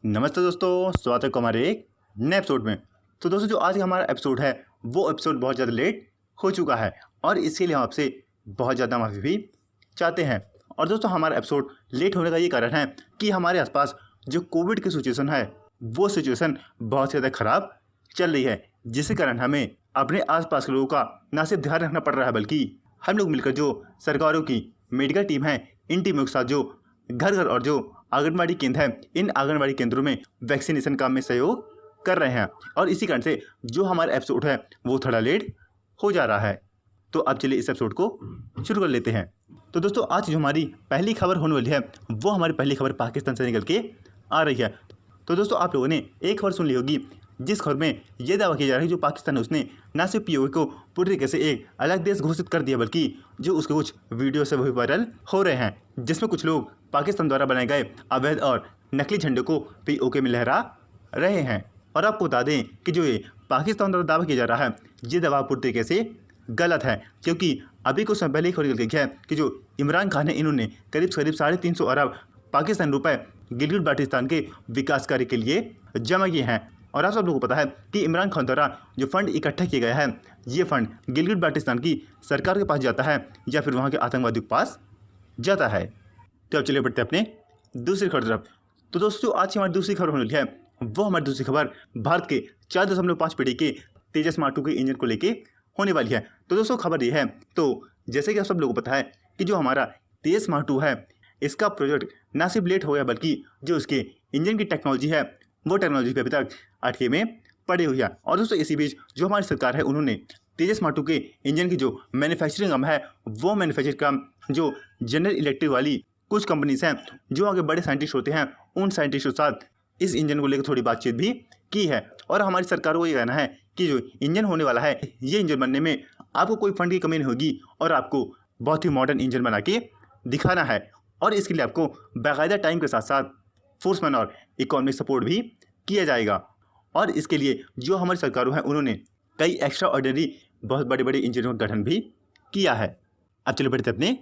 नमस्ते दोस्तों, स्वागत है आपका हमारे एक नए एपिसोड में। तो दोस्तों, जो आज का हमारा एपिसोड है वो एपिसोड बहुत ज़्यादा लेट हो चुका है और इसके लिए हम आपसे बहुत ज़्यादा माफ़ी भी चाहते हैं। और दोस्तों, हमारा एपिसोड लेट होने का ये कारण है कि हमारे आसपास जो कोविड की सिचुएशन है वो सिचुएशन बहुत ज़्यादा ख़राब चल रही है, जिसके कारण हमें अपने आसपास के लोगों का ना सिर्फ ध्यान रखना पड़ रहा है बल्कि हम लोग मिलकर जो सरकारों की मेडिकल टीम है, इन टीमों के साथ जो घर घर और जो आंगनबाड़ी केंद्र है, इन आंगनबाड़ी केंद्रों में वैक्सीनेशन काम में सहयोग कर रहे हैं। और इसी कारण से जो हमारा एपिसोड है वो थोड़ा लेट हो जा रहा है। तो अब चलिए इस एपिसोड को शुरू कर लेते हैं। तो दोस्तों, आज जो हमारी पहली खबर होने वाली है वो हमारी पहली खबर पाकिस्तान से निकल के आ रही है। तो दोस्तों, आप लोगों ने एक खबर सुन ली होगी जिस खबर में यह दावा किया जा रहा है जो पाकिस्तान है उसने न सिर्फ पीओके को पूरी तरीके से एक अलग देश घोषित कर दिया बल्कि जो उसके कुछ वीडियो से वही वायरल हो रहे हैं, जिसमें कुछ लोग पाकिस्तान द्वारा बनाए गए अवैध और नकली झंडे को पीओके में लहरा रहे हैं। और आपको बता दें कि जो ये पाकिस्तान द्वारा दावा किया जा रहा है ये दावा पूरी तरीके से गलत है, क्योंकि अभी कुछ समय पहले ही खबर निकल गई है कि जो इमरान खान है इन्होंने करीब 350 अरब पाकिस्तानी रुपए गिलगित बाल्टिस्तान के विकास कार्य के लिए जमा किए हैं। और आप सब लोगों को पता है कि इमरान खान द्वारा जो फंड इकट्ठा किया गया है ये फंड गिलगित बाल्टिस्तान की सरकार के पास जाता है या फिर वहाँ के आतंकवादियों के पास जाता है। तो अब चलिए बढ़ते हैं अपने दूसरी खबर तरफ। तो दोस्तों, आज की हमारी दूसरी खबर होने वाली है वो हमारी दूसरी खबर भारत के 4.5 पीढ़ी के तेजस मार्क के इंजन को लेके होने वाली है। तो दोस्तों, खबर ये है, तो जैसे कि आप सब लोगों को पता है कि जो हमारा तेजस मार्क है इसका प्रोजेक्ट ना सिर्फ लेट हो गया बल्कि जो उसके इंजन की टेक्नोलॉजी है वो टेक्नोलॉजी पे अभी तक अटके में पड़ी हुई है। और दोस्तों, इसी बीच जो हमारी सरकार है उन्होंने तेजस मार्क के इंजन की जो मैन्युफैक्चरिंग काम है वो मैन्युफैक्चरिंग काम जो जनरल इलेक्ट्रिक वाली कुछ कंपनीज हैं जो आगे बड़े साइंटिस्ट होते हैं उन साइंटिस्टों के साथ इस इंजन को लेकर थोड़ी बातचीत भी की है। और हमारी सरकार को ये कहना है कि जो इंजन होने वाला है ये इंजन बनने में आपको कोई फंड की कमी नहीं होगी और आपको बहुत ही मॉडर्न इंजन बना के दिखाना है। और इसके लिए आपको बाकायदा टाइम के साथ साथ फोर्समैन और इकोनॉमिक सपोर्ट भी किया जाएगा। और इसके लिए जो हमारी सरकारों हैं उन्होंने कई एक्स्ट्रा ऑर्डिनरी बहुत बड़े बड़े इंजनों का गठन भी किया है। अब चलो बढ़ते अपने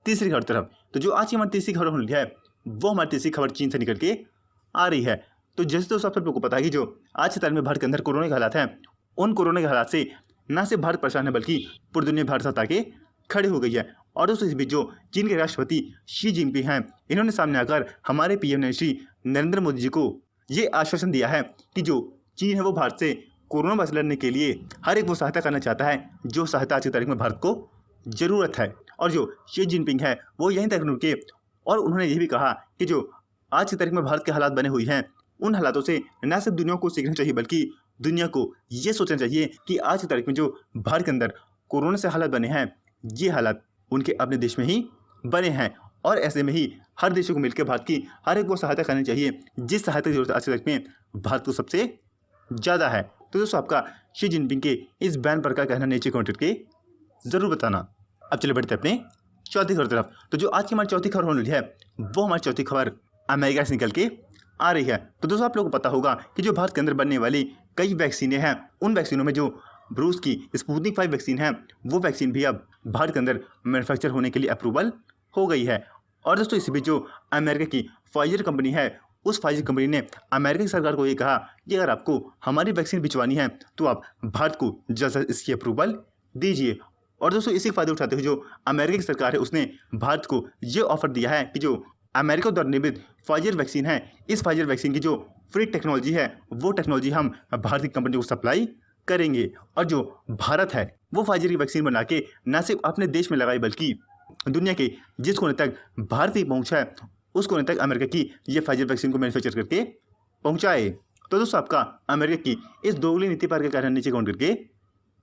तीसरी खबर तरफ। तो जो आज की हमारी तीसरी खबर होने है वो हमारी तीसरी खबर चीन से निकल के आ रही है। तो जैसे तो सब लोगों को पता है कि जो आज के तारीख में भारत के अंदर कोरोना के हालात हैं उन कोरोना के हालात से न सिर्फ भारत परेशान है बल्कि पूरी दुनिया भारत साथ आके खड़ी हो गई है। और दोस्तों, इस बीच जो चीन के राष्ट्रपति शी जिनपिंग हैं इन्होंने सामने आकर हमारे पीएम श्री नरेंद्र मोदी जी को ये आश्वासन दिया है कि जो चीन है वो भारत से कोरोना वायरस लड़ने के लिए हर एक वो सहायता करना चाहता है जो सहायता आज की तारीख में भारत को ज़रूरत है। और जो शी जिनपिंग है वो यहीं तक रुके और उन्होंने ये भी कहा कि जो आज की तारीख में भारत के हालात बने हुए हैं उन हालातों से न सिर्फ दुनिया को सीखना चाहिए बल्कि दुनिया को ये सोचना चाहिए कि आज की तारीख में जो भारत के अंदर कोरोना से हालात बने हैं ये हालात उनके अपने देश में ही बने हैं। और ऐसे में ही हर देशों को मिलकर भारत की हर एक वो सहायता करनी चाहिए जिस सहायता की जरूरत आज तक में भारत को सबसे ज़्यादा है। तो दोस्तों, आपका शी जिनपिंग के इस बैन पर का कहना नीचे कमेंट करके ज़रूर बताना। अब चले बढ़ते अपने चौथी खबर तरफ। तो जो आज की हमारी चौथी खबर होने वाली है वो हमारी चौथी खबर अमेरिका से निकल के आ रही है। तो दोस्तों, आप लोगों को पता होगा कि जो भारत के अंदर बनने वाली कई वैक्सीनें हैं उन वैक्सीनों में जो रूस की स्पुतनिक 5 वैक्सीन है वो वैक्सीन भी अब भारत के अंदर मैन्युफैक्चर होने के लिए अप्रूवल हो गई है। और दोस्तों, इसी बीच जो अमेरिका की फाइजर कंपनी है उस फाइजर कंपनी ने अमेरिका की सरकार को ये कहा कि अगर आपको हमारी वैक्सीन भिजवानी है तो आप भारत को जल्द से इसकी अप्रूवल दीजिए। और दोस्तों, इसी फायदे उठाते हुए जो अमेरिका की सरकार है उसने भारत को ये ऑफर दिया है कि जो अमेरिका द्वारा निर्मित फाइजर वैक्सीन है इस फाइजर वैक्सीन की जो फ्री टेक्नोलॉजी है वो टेक्नोलॉजी हम भारत की कंपनी को सप्लाई करेंगे। और जो भारत है वो फाइजर की वैक्सीन बना के न सिर्फ अपने देश में लगाई बल्कि दुनिया के जिस कोने तक भारत की पहुँच है उस कोने तक अमेरिका की ये फाइजर वैक्सीन को मैन्युफैक्चर करके पहुँचाए। तो दोस्तों, आपका अमेरिका की इस दोगली नीति पर का कारण नीचे कमेंट करके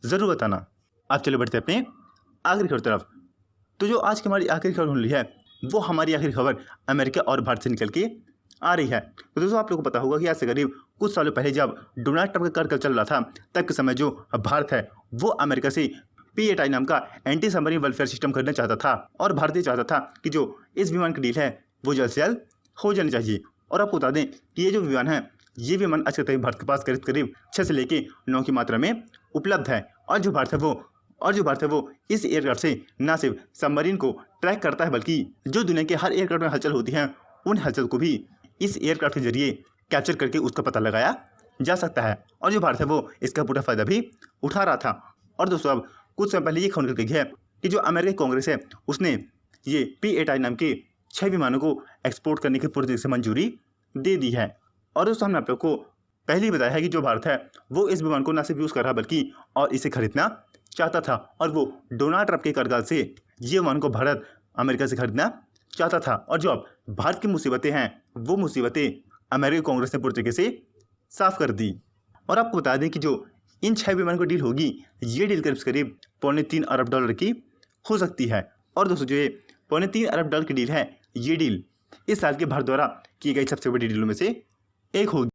ज़रूर बताना। आप चलो बढ़ते अपने आखिरी खबर तरफ। तो जो आज की हमारी आखिरी खबर होने वाली है वो हमारी आखिरी खबर अमेरिका और भारत से निकल के आ रही है। तो दोस्तों, आप लोगों को पता होगा कि आज से करीब कुछ सालों पहले जब डोनाल्ड ट्रंप का कार्यकाल चल रहा था तब के समय जो भारत है वो अमेरिका से P-8I नाम का एंटी सबमरीन वेलफेयर सिस्टम खरीदना चाहता था और भारत ये चाहता था कि जो इस विमान की डील है वो जल्द से जल्द हो जानी चाहिए। और आपको बता दें कि ये जो विमान है ये विमान आज के टाइम भारत के पास करीब करीब 6 से लेके 9 की मात्रा में उपलब्ध है। और जो भारत है वो इस एयरक्राफ्ट से न सिर्फ सबमरीन को ट्रैक करता है बल्कि जो दुनिया के हर एयरक्राफ्ट में हलचल होती है उन हलचल को भी इस एयरक्राफ्ट के जरिए कैप्चर करके उसका पता लगाया जा सकता है। और जो भारत है वो इसका पूरा फ़ायदा भी उठा रहा था। और दोस्तों अब कुछ समय पहले ये खबर निकल गई है कि जो अमेरिकी कांग्रेस है उसने ये P-8I नाम के 6 विमानों को एक्सपोर्ट करने की पूरी तरीके से मंजूरी दे दी है। और दोस्तों हमने आप लोग को पहले ही बताया है कि जो भारत है वो इस विमान को न सिर्फ यूज़ कर रहा बल्कि और इसे खरीदना चाहता था। और वो डोनाल्ड ट्रंप के कर्जा से ये विमान को भारत अमेरिका से खरीदना चाहता था। और जो अब भारत की मुसीबतें हैं वो मुसीबतें अमेरिकी कांग्रेस ने पूरी तरीके से साफ कर दी। और आपको बता दें कि जो इन 6 विमानों की डील होगी ये डील करीब $3.25 अरब की हो सकती है। और दोस्तों जो ये $3.25 अरब की डील है ये डील इस साल के भारत द्वारा की गई सबसे बड़ी डीलों में से एक होगी।